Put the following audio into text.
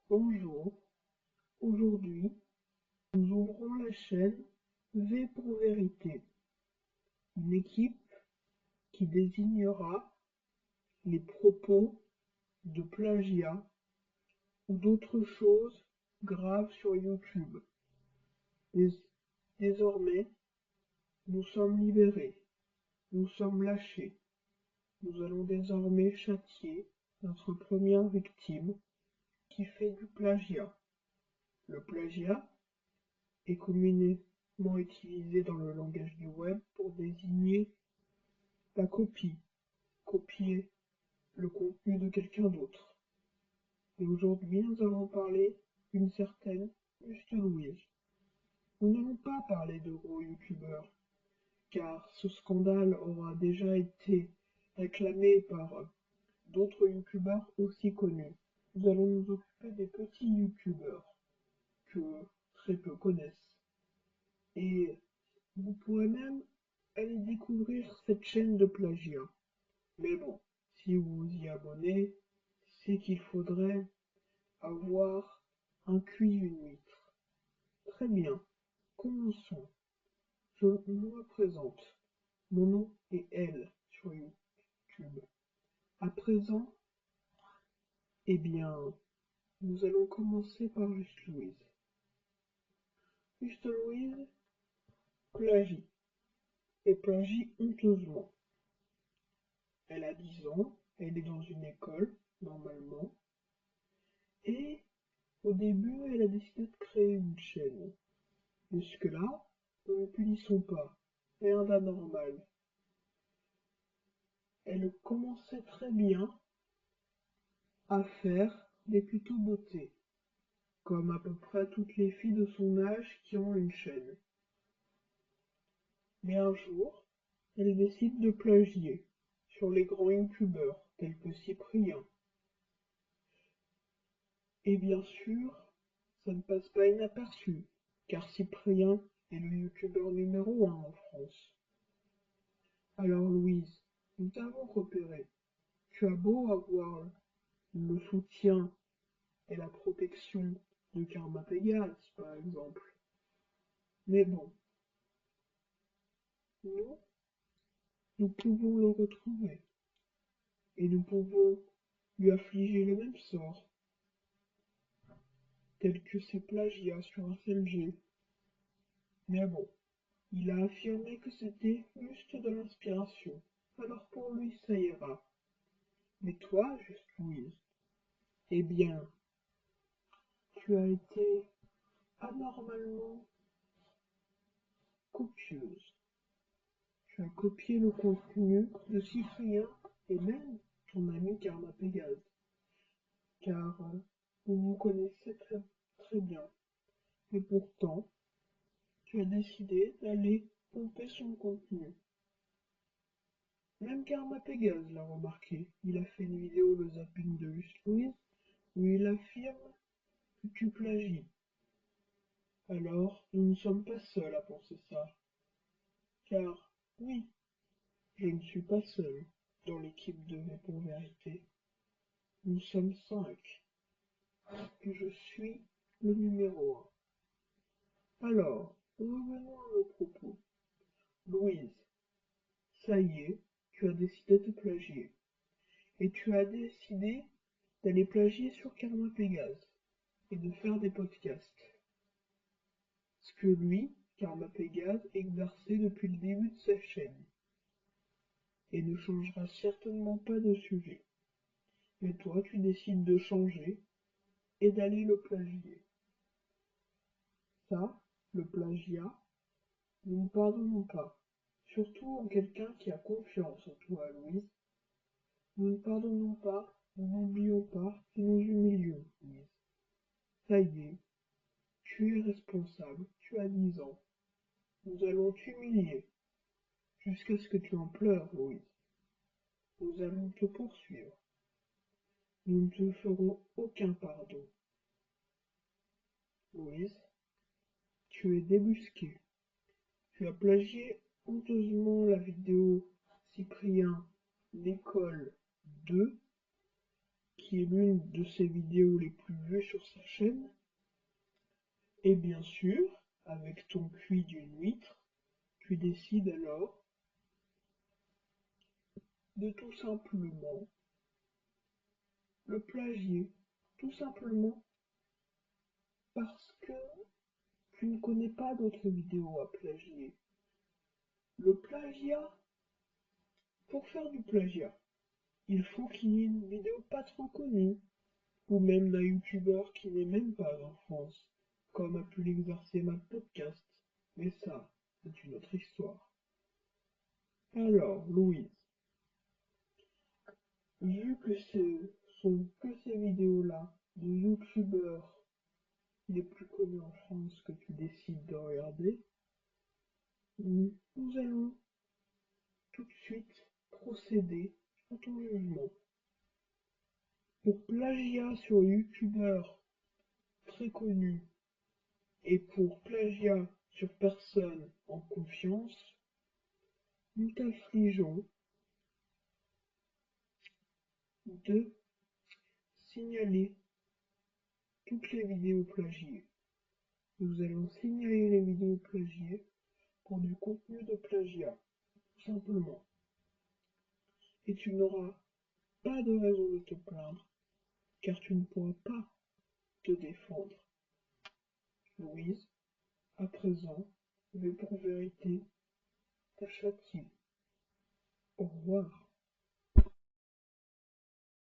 Bonjour, aujourd'hui nous ouvrons la chaîne V pour Vérité, une équipe qui désignera les propos de plagiat ou d'autres choses graves sur YouTube. Dés- Désormais, nous sommes libérés, nous sommes lâchés. Nous allons désormais châtier notre première victime qui fait du plagiat. Le plagiat est communément utilisé dans le langage du web pour désigner la copie, copier le contenu de quelqu'un d'autre. Et aujourd'hui, nous allons parler d'une certaine Juste Louise. Nous n'allons pas parler de gros youtubeurs, car ce scandale aura déjà été réclamé par d'autres youtubeurs aussi connus. Nous allons nous occuper des petits youtubeurs que très peu connaissent. Et vous pourrez même aller découvrir cette chaîne de plagiat. Mais bon, si vous vous y abonnez, c'est qu'il faudrait avoir un cuit une huître. Très bien, commençons. Je me présente. Mon nom est Elle sur YouTube. À présent, eh bien, nous allons commencer par Juste Louise. Juste Louise plagie, et plagie honteusement. Elle a 10 ans, elle est dans une école, normalement, et au début, elle a décidé de créer une chaîne. Jusque-là, nous ne punissons pas, rien d'anormal. Elle commençait très bien à faire des tutos beauté, comme à peu près toutes les filles de son âge qui ont une chaîne. Mais un jour, elle décide de plagier sur les grands youtubeurs tels que Cyprien. Et bien sûr, ça ne passe pas inaperçu, car Cyprien est le youtubeur numéro 1 en France. Alors Louise, nous t'avons repéré. Tu as beau avoir le soutien et la protection de Karma Pégase, par exemple. Mais bon, nous pouvons le retrouver, et nous pouvons lui affliger le même sort, tel que ses plagiats sur un SLG. Mais bon, il a affirmé que c'était juste de l'inspiration, alors pour lui ça ira. Mais toi, juste Louise, eh bien, tu as été anormalement copieuse. Tu as copié le contenu de Cyprien et même ton ami Karma Pégase, car vous vous connaissez très, très bien. Et pourtant, tu as décidé d'aller pomper son contenu. Même Karma Pégase l'a remarqué. Il a fait une vidéo, le zapping de Just Louise, où il affirme que tu plagies. Alors, nous ne sommes pas seuls à penser ça. Car, oui, je ne suis pas seul dans l'équipe de V pour Vérité. Nous sommes 5. Et je suis le numéro 1. Alors, revenons à nos propos. Louise, ça y est, tu as décidé de plagier. Et tu as décidé d'aller plagier sur Karma Pégase et de faire des podcasts. Ce que lui, Karma Pégase, exerçait depuis le début de sa chaîne. Et ne changera certainement pas de sujet. Mais toi, tu décides de changer et d'aller le plagier. Ça, le plagiat, nous ne pardonnons pas. Surtout en quelqu'un qui a confiance en toi, Louise. Nous ne pardonnons pas, nous n'oublions pas et nous humilions, Louise. Ça y est, tu es responsable, tu as 10 ans. Nous allons t'humilier jusqu'à ce que tu en pleures, Louise. Nous allons te poursuivre. Nous ne te ferons aucun pardon. Louise, tu es débusquée. Tu as plagié honteusement la vidéo Cyprien l'école 2 qui est l'une de ses vidéos les plus vues sur sa chaîne. Et bien sûr, avec ton cuit d'une huître, tu décides alors de tout simplement le plagier. Tout simplement parce que tu ne connais pas d'autres vidéos à plagier. Le plagiat, pour faire du plagiat, il faut qu'il y ait une vidéo pas trop connue, ou même d'un youtubeur qui n'est même pas en France, comme a pu l'exercer ma podcast. Mais ça, c'est une autre histoire. Alors, Louise, vu que ce sont que ces vidéos-là de youtubeurs les plus connus en France que tu décides de regarder, nous allons tout de suite procéder à ton jugement. Pour plagiat sur youtubeur très connu et pour plagiat sur personne en confiance, nous t'affligeons de signaler toutes les vidéos plagiées. Nous allons signaler les vidéos plagiées pour du contenu de plagiat, tout simplement. Et tu n'auras pas de raison de te plaindre, car tu ne pourras pas te défendre. Louise, à présent, V pour vérité te châtie. Au revoir.